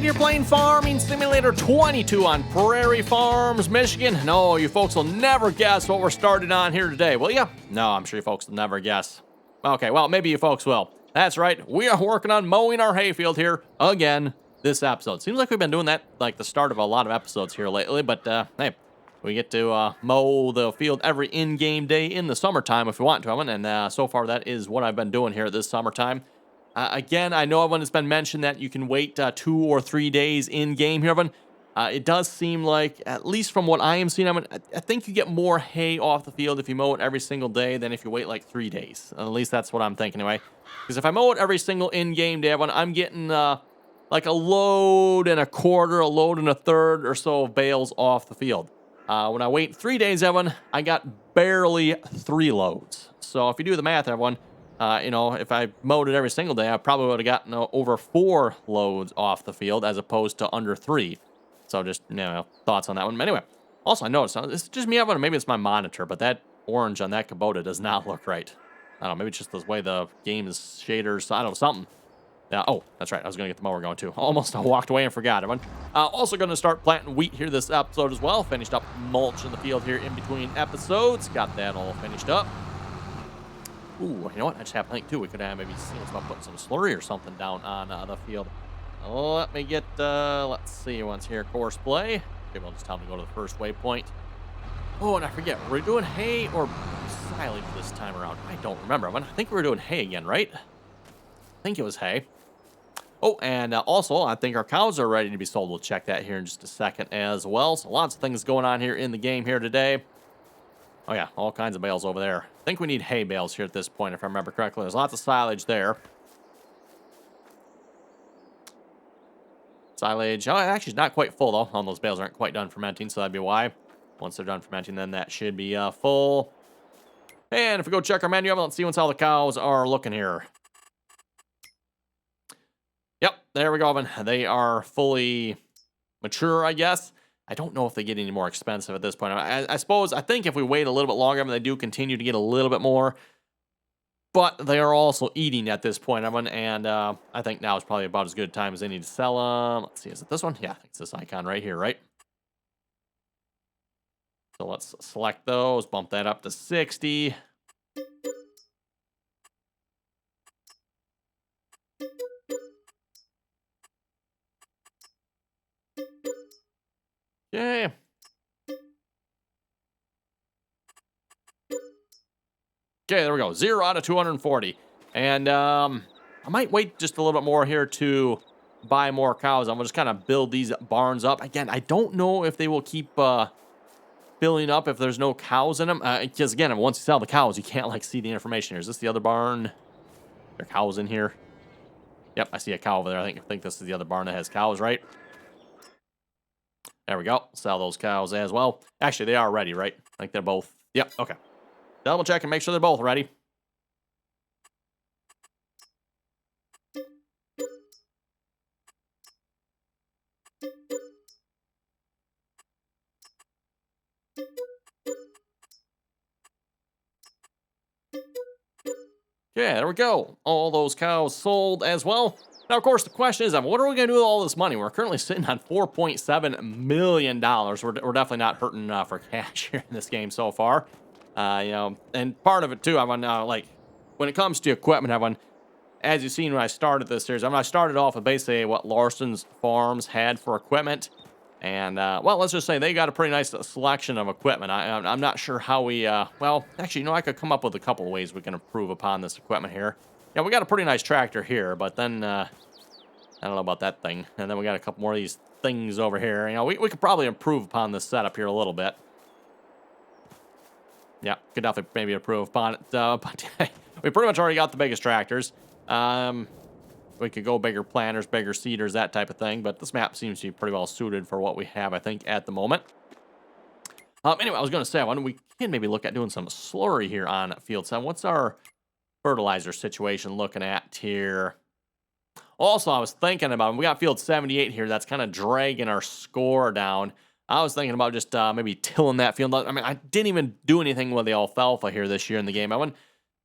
you're playing Farming Simulator 22 on Prairie Farms, Michigan. No, you folks will never guess what we're starting on here today, will you? No, I'm sure you folks will never guess. Okay, well, maybe you folks will. That's right, we are working on mowing our hayfield here again this episode. Seems like we've been doing that like the start of a lot of episodes here lately, but hey, we get to mow the field every in-game day in the summertime if we want to, and so far that is what I've been doing here this summertime. Again, I know when it's been mentioned that you can wait 2 or 3 days in-game here, Evan. It does seem like, at least from what I am seeing, I think you get more hay off the field if you mow it every single day than if you wait like 3 days. At least that's what I'm thinking anyway. Because if I mow it every single in-game day, Evan, I'm getting like a load and a quarter, a load and a third or so of bales off the field. When I wait 3 days, Evan, I got barely 3 loads. So if you do the math, everyone, you know, if I mowed it every single day, I probably would have gotten over 4 loads off the field as opposed to under 3. So just, you know, thoughts on that one. Anyway, also I noticed, it's just me, Evan, or maybe it's my monitor, but that orange on that Kubota does not look right. I don't know, maybe it's just the way the game is shaders, I don't know, something. Yeah, oh, that's right, I was going to get the mower going too. Almost walked away and forgot, everyone. Also going to start planting wheat here this episode as well. Finished up mulch in the field here in between episodes. Got that all finished up. Ooh, you know what? I just happened to think, too, we could have maybe seen about putting some slurry or something down on the field. Let me get, let's see, once here, course play. Maybe I'll just tell them to go to the first waypoint. Oh, and I forget, were we doing hay or silage this time around? I don't remember. I think we were doing hay again, right? I think it was hay. Oh, and also, I think our cows are ready to be sold. We'll check that here in just a second as well. So lots of things going on here in the game here today. Oh, yeah, all kinds of bales over there. I think we need hay bales here at this point, if I remember correctly. There's lots of silage there. Silage, oh, actually, it's not quite full, though. All those bales aren't quite done fermenting, so that'd be why. Once they're done fermenting, then that should be full. And if we go check our menu, let's see how the cows are looking here. Yep, there we go, Evan. They are fully mature, I guess. I don't know if they get any more expensive at this point. I suppose, I think if we wait a little bit longer, they do continue to get a little bit more. But they are also eating at this point, Evan, and I think now is probably about as good a time as any to sell them. Let's see, is it this one? Yeah, I think it's this icon right here, right? So let's select those, bump that up to 60. Okay. Okay, there we go. 0 out of 240. And I might wait just a little bit more here to buy more cows. I'm going to just kind of build these barns up. Again, I don't know if they will keep filling up if there's no cows in them. Because, again, once you sell the cows, you can't, like, see the information here. Is this the other barn? There are cows in here. Yep, I see a cow over there. I think this is the other barn that has cows, right? There we go. Sell those cows as well. Actually, they are ready, right? I think they're both. Yep, okay. Double check and make sure they're both ready. Yeah, there we go. All those cows sold as well. Now, of course, the question is, what are we going to do with all this money? We're currently sitting on $4.7 million. We're definitely not hurting for cash here in this game so far. You know, and part of it, too, like, when it comes to equipment, everyone, as you've seen when I started this series, I started off with basically what Larson's Farms had for equipment. And, well, let's just say they got a pretty nice selection of equipment. I'm not sure how we, well, actually, you know, I could come up with a couple of ways we can improve upon this equipment here. Yeah, we got a pretty nice tractor here, but then, I don't know about that thing. And then we got a couple more of these things over here. You know, we could probably improve upon this setup here a little bit. Yeah, could definitely maybe improve upon it. But we pretty much already got the biggest tractors. We could go bigger planters, bigger seeders, that type of thing. But this map seems to be pretty well suited for what we have, I think, at the moment. Anyway, I was going to say, we can maybe look at doing some slurry here on field 7. What's our fertilizer situation looking at here? Also, I was thinking about, we got field 78 here. That's kind of dragging our score down. I was thinking about just maybe tilling that field. I mean, I didn't even do anything with the alfalfa here this year in the game, Evan.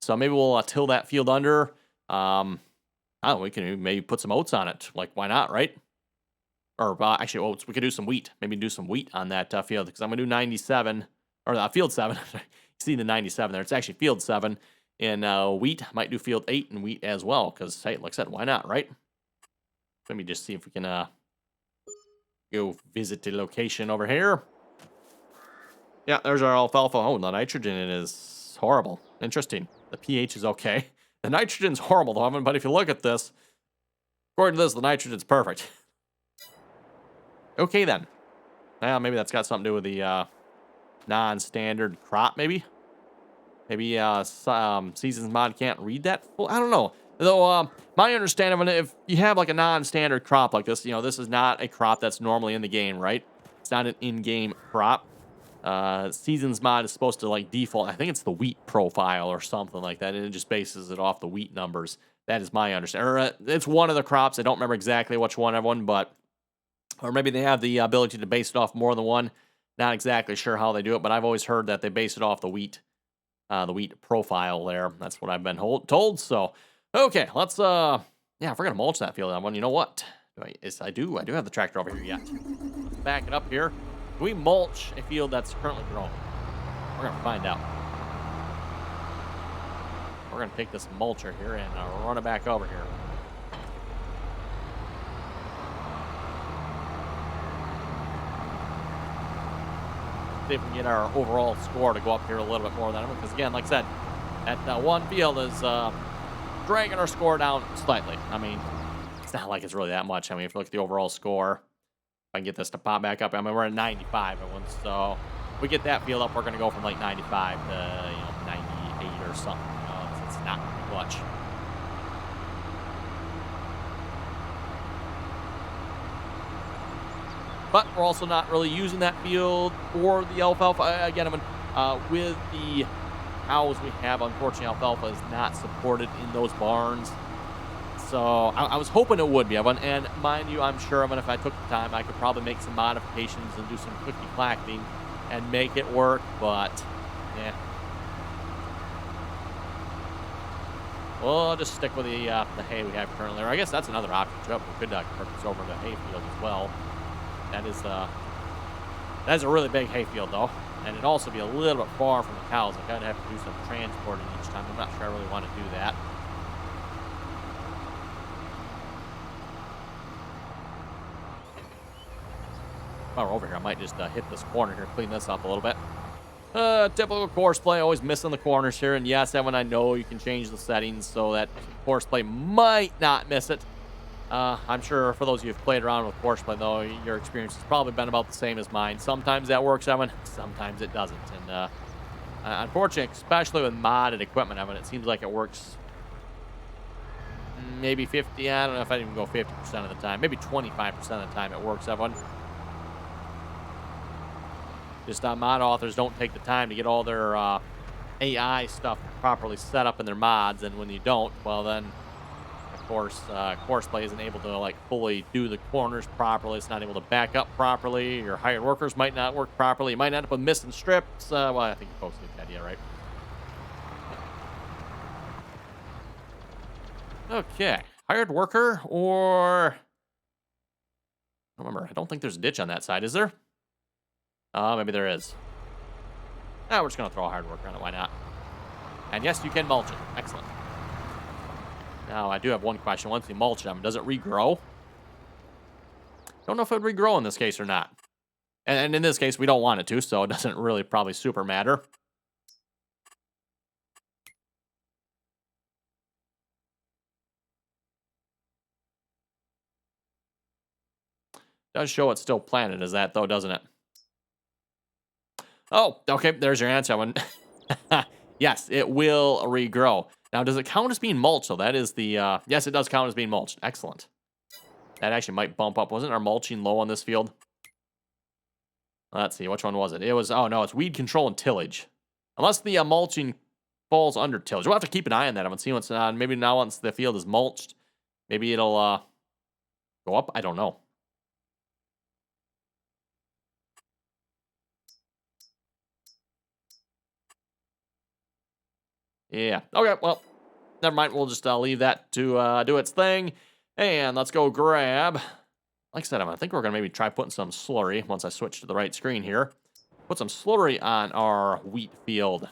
So maybe we'll till that field under. I don't know, we can maybe put some oats on it. Like, why not, right? or actually, well, we could do some wheat. Maybe do some wheat on that field because I'm gonna do 97 or field 7. You see the 97 there? It's actually field 7 in wheat. Might do field 8 and wheat as well because hey, like I said, why not, right? Let me just see if we can go visit the location over here. Yeah, there's our alfalfa. Oh, the nitrogen is horrible. Interesting. The pH is okay. The nitrogen's horrible, though, but if you look at this, according to this, the nitrogen's perfect. Okay, then. Well, maybe that's got something to do with the non-standard crop, maybe? Maybe Seasons Mod can't read that? Well, I don't know. Though, my understanding of it, if you have like a non-standard crop like this, this is not a crop that's normally in the game, right? It's not an in-game crop. Seasons Mod is supposed to like default. I think it's the wheat profile or something like that, and it just bases it off the wheat numbers. That is my understanding. Or, it's one of the crops. I don't remember exactly which one, but or maybe they have the ability to base it off more than one. Not exactly sure how they do it, but I've always heard that they base it off the wheat profile there. That's what I've been told. So, okay, let's yeah, if we're gonna mulch that field, you know what? I do have the tractor over here yet. Let's back it up here. Can we mulch a field that's currently growing? We're gonna find out. We're gonna take this mulcher here and run it back over here. See if we can get our overall score to go up here a little bit more than because again, like I said, that one field is dragging our score down slightly. I mean, it's not like it's really that much. I mean, if you look at the overall score, if I can get this to pop back up, I mean, we're at 95 at once, so if we get that field up, we're going to go from like 95 to 98 or something. It's not much. But we're also not really using that field for the alfalfa. Again, with the cows we have, unfortunately, alfalfa is not supported in those barns. So I was hoping it would be, and mind you, I'm sure if I took the time, I could probably make some modifications and do some quickie clacking and make it work, but yeah. We'll just stick with the hay we have currently. Or I guess that's another option, too. We could convert this over to hay field as well. That is a really big hay field, though. And it'd also be a little bit far from the cows. Like, I'd have to do some transporting each time. I'm not sure I really want to do that. While we're over here, I might just hit this corner here, clean this up a little bit. Typical course play, always missing the corners here. And yes, Evan, I know you can change the settings so that course play might not miss it. I'm sure for those of you who've played around with course play, though, your experience has probably been about the same as mine. Sometimes that works, Evan. Sometimes it doesn't. And unfortunately, especially with modded equipment, Evan, it seems like it works maybe 50. I don't know if I'd even go 50% of the time. Maybe 25% of the time it works, Evan. Just mod authors don't take the time to get all their AI stuff properly set up in their mods, and when you don't, well then, of course, course play isn't able to like fully do the corners properly. It's not able to back up properly. Your hired workers might not work properly. You might end up with missing strips. Well, I think you folks get the idea, right? Okay, hired worker or I don't remember. I don't think there's a ditch on that side, is there? Maybe there is. We're just going to throw a hard worker on it. Why not? And yes, you can mulch it. Excellent. Now, I do have one question. Once you mulch them, does it regrow? Don't know if it would regrow in this case or not. And in this case, we don't want it to, so it doesn't really probably super matter. Does show it's still planted as that, though, doesn't it? Oh, okay, there's your answer. Yes, it will regrow. Now, does it count as being mulched? So that is the, yes, it does count as being mulched. Excellent. That actually might bump up. Wasn't our mulching low on this field? Let's see, which one was it? It was, oh no, it's weed control and tillage. Unless the mulching falls under tillage. We'll have to keep an eye on that. I haven't seen what's on. Maybe now once the field is mulched, maybe it'll go up. I don't know. Yeah. Okay, well, never mind. We'll just leave that to do its thing. And let's go grab like I said, I think we're going to maybe try putting some slurry once I switch to the right screen here. Put some slurry on our wheat field.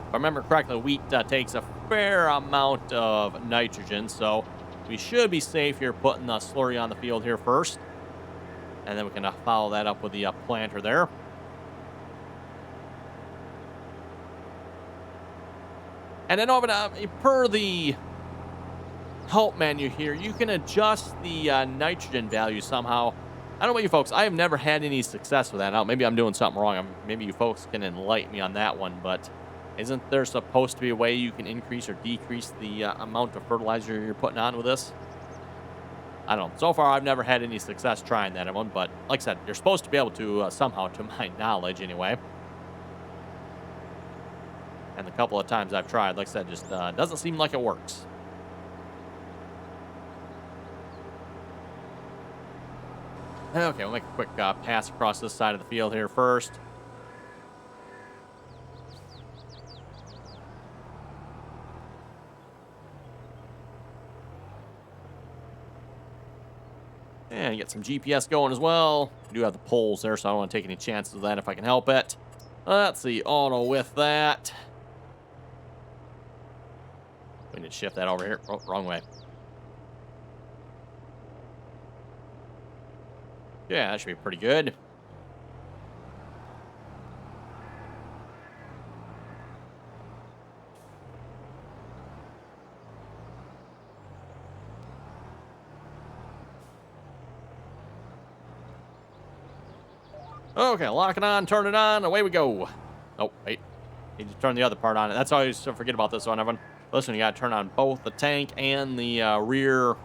If I remember correctly, wheat takes a fair amount of nitrogen, so we should be safe here putting the slurry on the field here first. And then we can follow that up with the planter there. And then over per the help menu here, you can adjust the nitrogen value somehow. I don't know about you folks. I have never had any success with that. Maybe I'm doing something wrong. Maybe you folks can enlighten me on that one, but isn't there supposed to be a way you can increase or decrease the amount of fertilizer you're putting on with this? I don't know. So far, I've never had any success trying that one, but like I said, you're supposed to be able to somehow, to my knowledge anyway. And the couple of times I've tried, like I said, just doesn't seem like it works. Okay, we'll make a quick pass across this side of the field here first. And get some GPS going as well. We do have the poles there, so I don't want to take any chances of that if I can help it. Let's see, auto with that. We need to shift that over here. Oh, wrong way. Yeah, that should be pretty good. Okay, lock it on, turn it on, away we go. Oh, wait. Need to turn the other part on. That's always forget about this one, everyone. Listen, you gotta turn on both the tank and the rear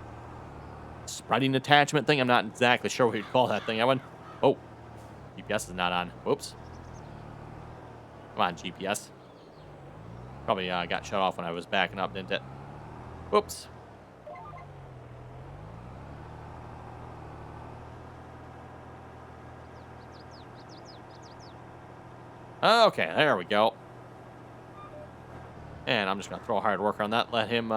spreading attachment thing. I'm not exactly sure what you'd call that thing, Evan. Oh, GPS is not on. Whoops. Come on, GPS. Probably got shut off when I was backing up, didn't it? Whoops. Okay, there we go. And I'm just going to throw a hard worker on that. Let him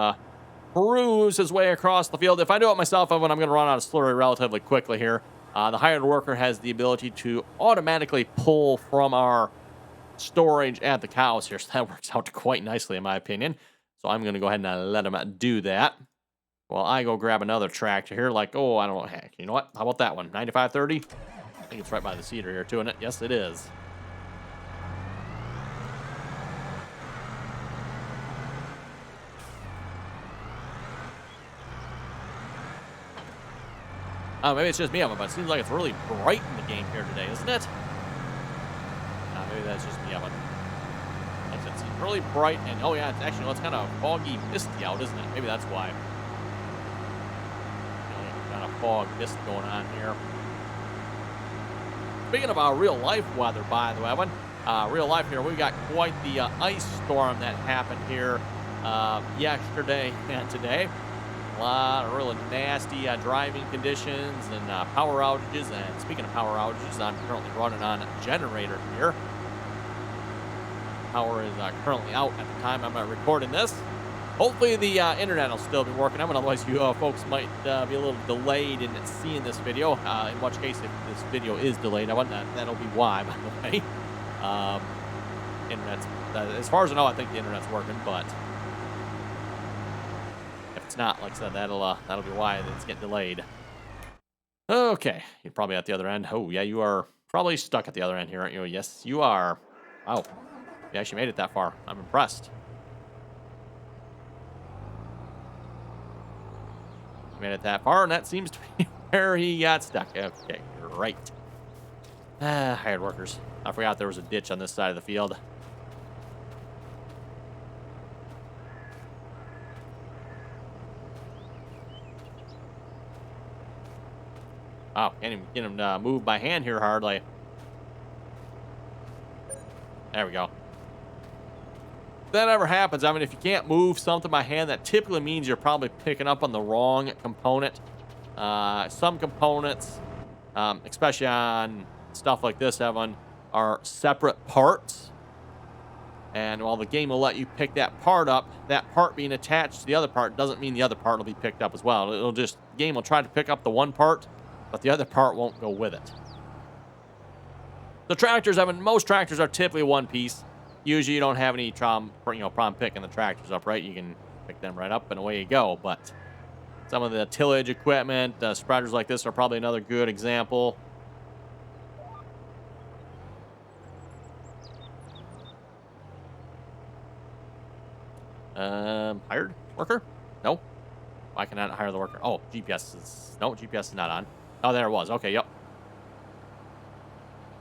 cruise his way across the field. If I do it myself, I'm going to run out of slurry relatively quickly here. The hired worker has the ability to automatically pull from our storage at the cows here. So that works out quite nicely, in my opinion. So I'm going to go ahead and let him do that. While I go grab another tractor here. Like, oh, I don't know. Heck, you know what? How about that one? 9530? I think it's right by the cedar here, too, isn't it? Yes, it is. Maybe it's just me, but it seems like it's really bright in the game here today, isn't it? Maybe that's just me, but it's really bright, and oh yeah, it's kind of foggy, misty out, isn't it? Maybe that's why. Kind of fog, mist going on here. Speaking of real life weather, by the way, Evan, real life here, we got quite the ice storm that happened here yesterday and today. A lot of really nasty driving conditions and power outages. And speaking of power outages, I'm currently running on a generator here. Power is currently out at the time I'm recording this. Hopefully the internet will still be working. Otherwise, you folks might be a little delayed in seeing this video. In which case, if this video is delayed, that'll be why, by the way. Internet's, as far as I know, I think the internet's working, but it's not, like I said, that'll be why it's getting delayed. Okay, you're probably at the other end. Oh yeah, you are probably stuck at the other end here, aren't you? Yes, you are. Wow, you actually made it that far. I'm impressed. You made it that far, and that seems to be where he got stuck. Okay, right. Hired workers. I forgot there was a ditch on this side of the field. Oh, can't even get him to move by hand here hardly. There we go. If that ever happens, if you can't move something by hand, that typically means you're probably picking up on the wrong component. Some components, especially on stuff like this, Evan, are separate parts. And while the game will let you pick that part up, that part being attached to the other part doesn't mean the other part will be picked up as well. The game will try to pick up the one part, but the other part won't go with it. The tractors, most tractors are typically one piece. Usually you don't have any problem picking the tractors up, right? You can pick them right up and away you go. But some of the tillage equipment, spreaders like this are probably another good example. Hired worker? No. Why can I not hire the worker? Oh, GPS is not on. Oh, there it was. Okay, yep.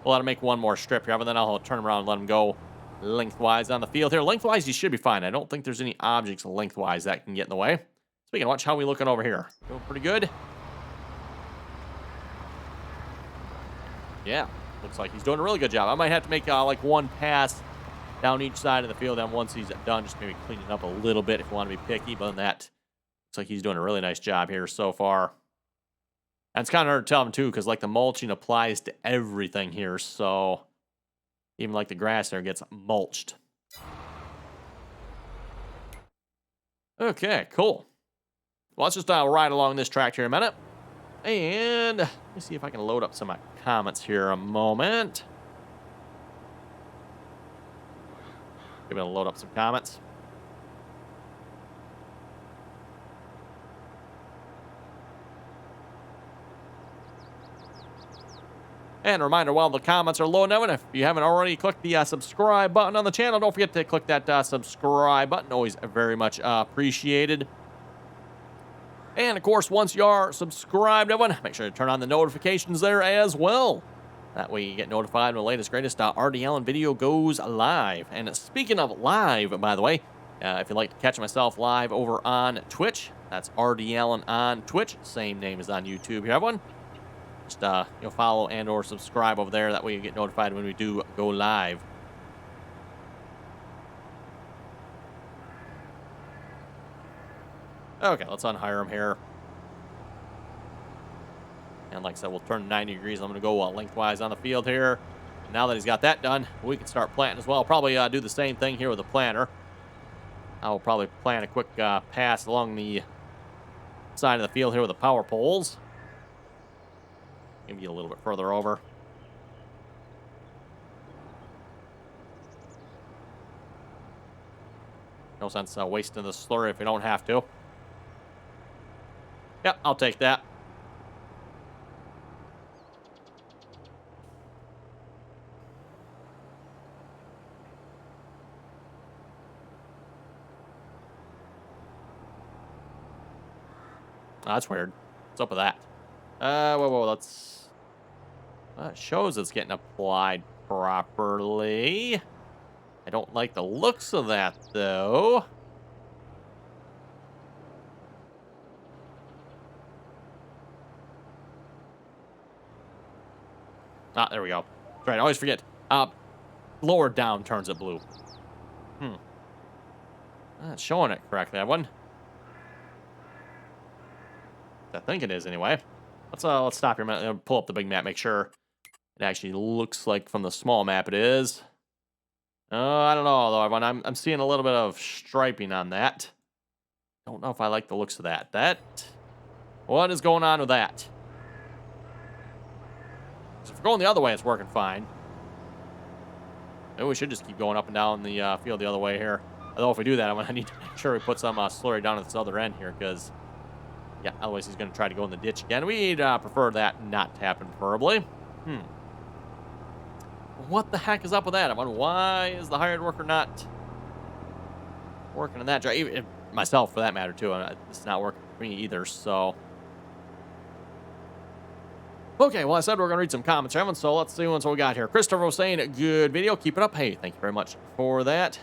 We'll let him make one more strip here, but then I'll turn him around and let him go lengthwise on the field here. Lengthwise, he should be fine. I don't think there's any objects lengthwise that can get in the way. Speaking of which, how are we looking over here? Doing pretty good? Yeah, looks like he's doing a really good job. I might have to make like one pass down each side of the field, and once he's done, just maybe clean it up a little bit if you want to be picky. But other than that, looks like he's doing a really nice job here so far. And it's kind of hard to tell him, too, because, like, the mulching applies to everything here, so even, like, the grass there gets mulched. Okay, cool. Well, let's just ride along this track here a minute. And let me see if I can load up some of my comments here a moment. Give it a load up some comments. And a reminder, while the comments are loading up, if you haven't already clicked the subscribe button on the channel, don't forget to click that subscribe button. Always very much appreciated. And, of course, once you are subscribed, everyone, make sure to turn on the notifications there as well. That way you get notified when the latest, greatest RDAllen video goes live. And speaking of live, by the way, if you'd like to catch myself live over on Twitch, that's RDAllen on Twitch. Same name as on YouTube here, everyone. Just follow and or subscribe over there. That way you get notified when we do go live. Okay, let's unhire him here. And like I said, we'll turn 90 degrees. I'm going to go lengthwise on the field here. And now that he's got that done, we can start planting as well. Probably do the same thing here with the planter. I will probably plant a quick pass along the side of the field here with the power poles. Maybe a little bit further over. No sense wasting the slurry if we don't have to. Yep, I'll take that. Oh, that's weird. What's up with that? Whoa, let's... it shows it's getting applied properly. I don't like the looks of that, though. Ah, there we go. That's right, I always forget. Lower down turns it blue. Not showing it correctly, that one. I think it is anyway. Let's stop here a minute. Pull up the big map, make sure it actually looks like from the small map it is. I don't know though, everyone. I'm seeing a little bit of striping on that. Don't know if I like the looks of that. What is going on with that? So if we're going the other way, it's working fine. Maybe we should just keep going up and down the field the other way here. Although if we do that, I'm gonna need to make sure we put some slurry down at this other end here, because yeah, otherwise he's gonna try to go in the ditch again. We'd prefer that not to happen, preferably. What the heck is up with that? I wonder, why is the hired worker not working on that job? Even myself, for that matter, too. It's not working for me either, so. Okay, well, I said we're going to read some comments, everyone, so let's see what we got here. Christopher was saying, good video, keep it up. Hey, thank you very much for that.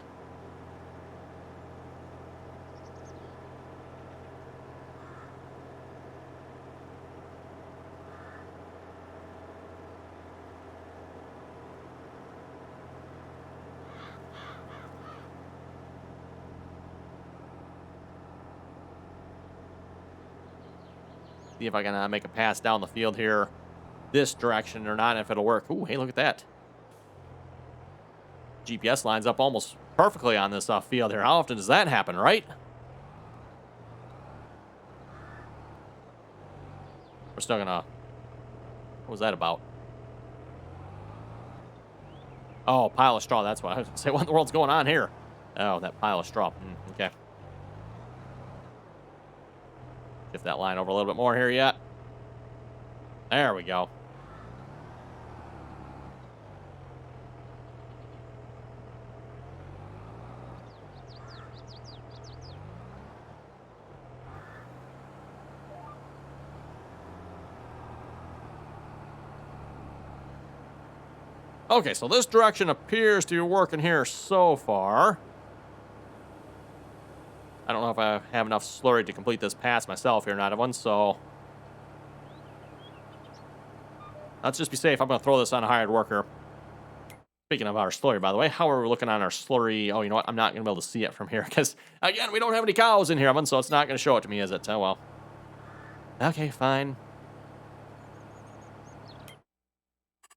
See if I can make a pass down the field here this direction or not, if it'll work. Ooh, hey, look at that. GPS lines up almost perfectly on this field here. How often does that happen, right? We're still gonna... What was that about? Oh, pile of straw. That's what I was gonna say. What in the world's going on here? Oh, that pile of straw. Okay. Shift that line over a little bit more here yet. There we go. Okay, so this direction appears to be working here so far. I don't know if I have enough slurry to complete this pass myself here, not one, so... Let's just be safe. I'm going to throw this on a hired worker. Speaking of our slurry, by the way, how are we looking on our slurry? Oh, you know what? I'm not going to be able to see it from here because, again, we don't have any cows in here, so it's not going to show it to me, is it? Oh, well. Okay, fine.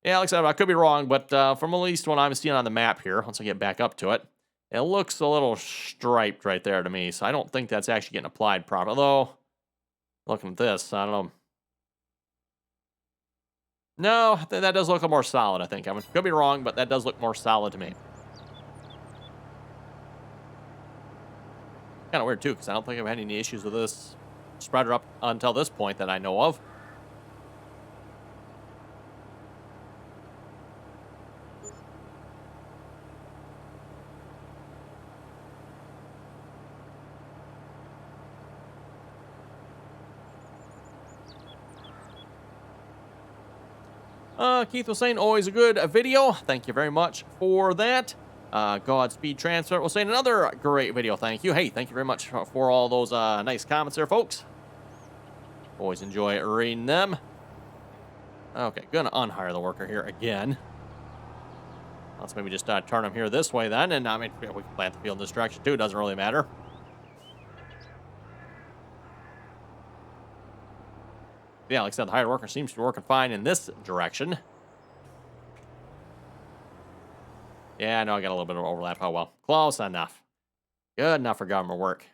Yeah, like I said, I could be wrong, but from at least what I'm seeing on the map here, once I get back up to it, it looks a little striped right there to me, so I don't think that's actually getting applied properly. Although, looking at this, I don't know. No, that does look a little more solid, I think. I could be wrong, but that does look more solid to me. Kind of weird, too, because I don't think I've had any issues with this spreader up until this point that I know of. Keith was saying, always a good video. Thank you very much for that. Godspeed Transfer was saying, another great video. Thank you. Hey, thank you very much for all those nice comments there, folks. Always enjoy reading them. Okay, gonna unhire the worker here again. Let's maybe just turn him here this way then. And I mean, we can plant the field in this direction too. It doesn't really matter. Yeah, like I said, the hired worker seems to be working fine in this direction. Yeah, I know I got a little bit of overlap. Oh, well. Close enough. Good enough for government work.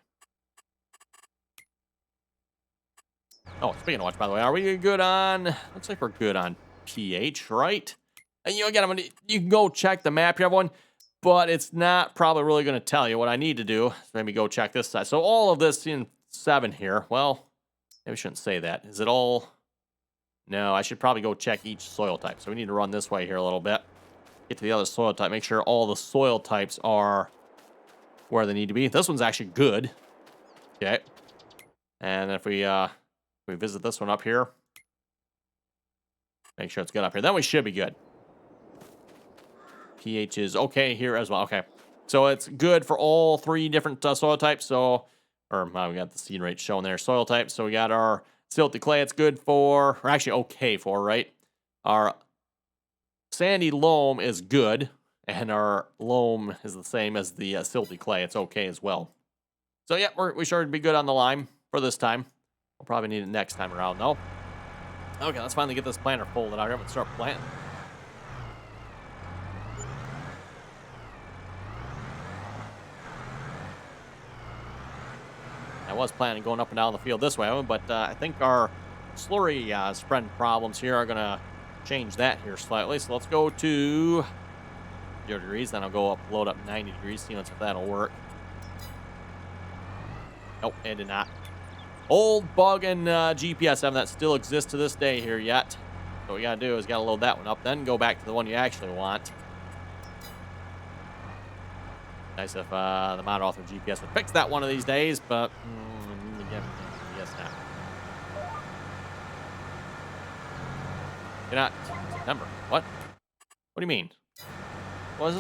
Oh, speaking of which, by the way, are we good on... Looks like we're good on pH, right? And, you know, again, you can go check the map here, everyone, but it's not probably really going to tell you. What I need to do is maybe go check this side. So all of this in 7 here, well, maybe I shouldn't say that. Is it all... No, I should probably go check each soil type. So we need to run this way here a little bit. Get to the other soil type. Make sure all the soil types are where they need to be. This one's actually good. Okay. And if we visit this one up here, make sure it's good up here. Then we should be good. pH is okay here as well. Okay. So it's good for all 3 different soil types. So, we got the seed rate shown there. Soil types. So we got our silty clay. It's good for, or actually okay for, right? Our sandy loam is good, and our loam is the same as the silty clay. It's okay as well. So yeah, we sure to be good on the lime for this time. We'll probably need it next time around, though. Okay, let's finally get this planter folded out here and start planting. I was planning going up and down the field this way, but I think our slurry spreading problems here are going to change that here slightly. So let's go to 0 degrees, then I'll go up, load up 90 degrees, see if that'll work. Nope, it did not. Old bug and GPS 7 that still exists to this day here yet. So what we gotta do is gotta load that one up, then go back to the one you actually want. Nice if the mod author GPS would fix that one of these days, but yes, not. You're not September. What? What do you mean? I was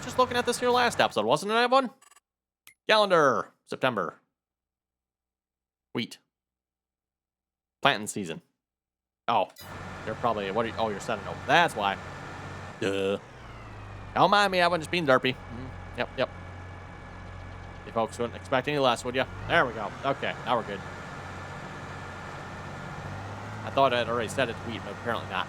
just looking at this here last episode, wasn't it, everyone? Calendar, September. Wheat. Planting season. Oh, they're probably, you're setting over. That's why. Duh. Don't mind me, I've just been derpy. Yep. You folks wouldn't expect any less, would you? There we go. Okay, now we're good. thought I'd already said it to Wheat, but apparently not.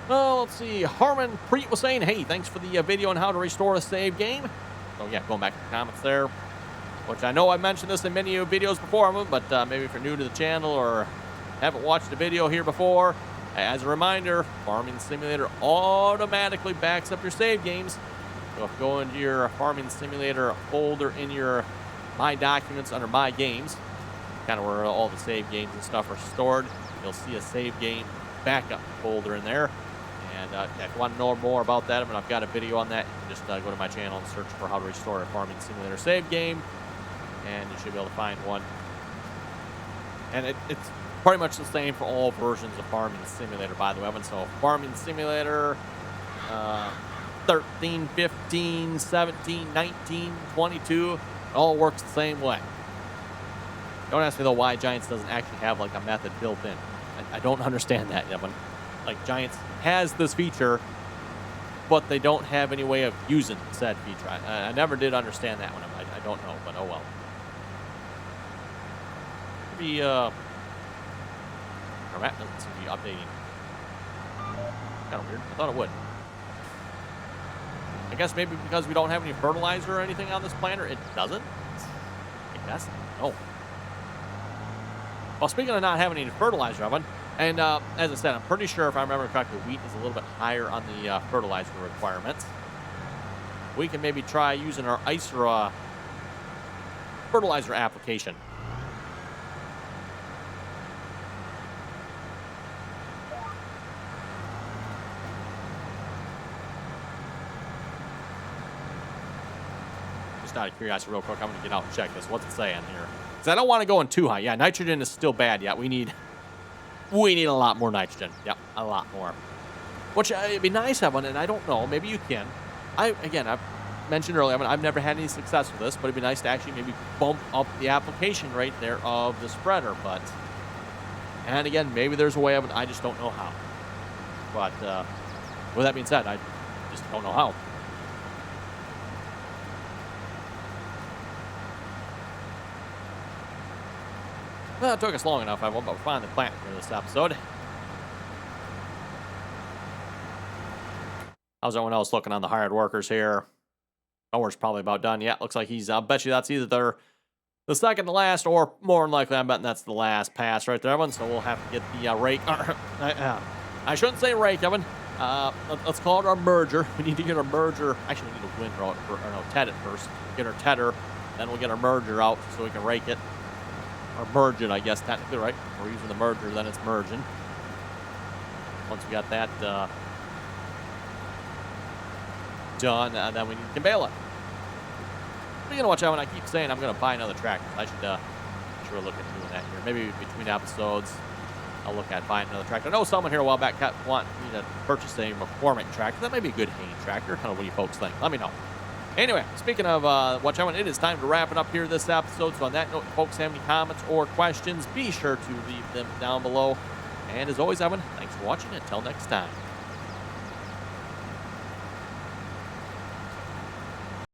Well, let's see. Harmon Preet was saying, hey, thanks for the video on how to restore a save game. So, yeah, going back to the comments there, which I know I mentioned this in many videos before, but maybe if you're new to the channel or haven't watched the video here before, as a reminder, Farming Simulator automatically backs up your save games. So if you go into your Farming Simulator folder in your My Documents under My Games, kind of where all the save games and stuff are stored, you'll see a save game backup folder in there. And if you want to know more about that, I've got a video on that. You can just go to my channel and search for how to restore a Farming Simulator save game, and you should be able to find one. And it's pretty much the same for all versions of Farming Simulator, by the way. So Farming Simulator 13, 15, 17, 19, 22, it all works the same way. Don't ask me, though, why Giants doesn't actually have, like, a method built in. I don't understand that, Evan. Like, Giants has this feature, but they don't have any way of using said feature. I never did understand that one. I don't know, but oh well. Maybe, our map doesn't seem to be updating. Kind of weird. I thought it would. I guess maybe because we don't have any fertilizer or anything on this planter, it doesn't? I guess. No. Well, speaking of not having any fertilizer, Evan, and as I said, I'm pretty sure, if I remember correctly, wheat is a little bit higher on the fertilizer requirements. We can maybe try using our ICER fertilizer application. Just out of curiosity, real quick, I'm going to get out and check this. What's it saying here? Because I don't want to go in too high. Yeah, nitrogen is still bad yet. We need a lot more nitrogen. Yep, a lot more. Which it'd be nice having, and I don't know. Maybe you can. I've mentioned earlier, I've never had any success with this, but it'd be nice to actually maybe bump up the application rate there of the spreader. But, and again, maybe there's a way of it. I just don't know how. But with that being said, I just don't know how. Well, it took us long enough, but we're finally planting for this episode. How's everyone else looking on the hired workers here? Owen's probably about done. Yeah, looks like he's, I'll bet you that's either the second to last, or more than likely, I'm betting that's the last pass right there, Evan. So we'll have to get the rake. I shouldn't say rake, Evan. Let's call it our merger. We need to get our merger. Actually, we need a windrow, or no, ted it first. Get our tedder, then we'll get our merger out so we can rake it. Or merge it, I guess, technically, right? If we're using the merger, then it's merging. Once we got that done, then we can bale it. We're going to watch out when I keep saying I'm going to buy another tractor. I should really look into doing that here. Maybe between episodes, I'll look at buying another tractor. I know someone here a while back kept wanting me to purchase a McCormick tractor. That may be a good haying tractor. Kind of what do you folks think? Let me know. Anyway, speaking of watch out, it is time to wrap it up here this episode. So on that note, if folks have any comments or questions, be sure to leave them down below. And as always, Evan, thanks for watching. Until next time.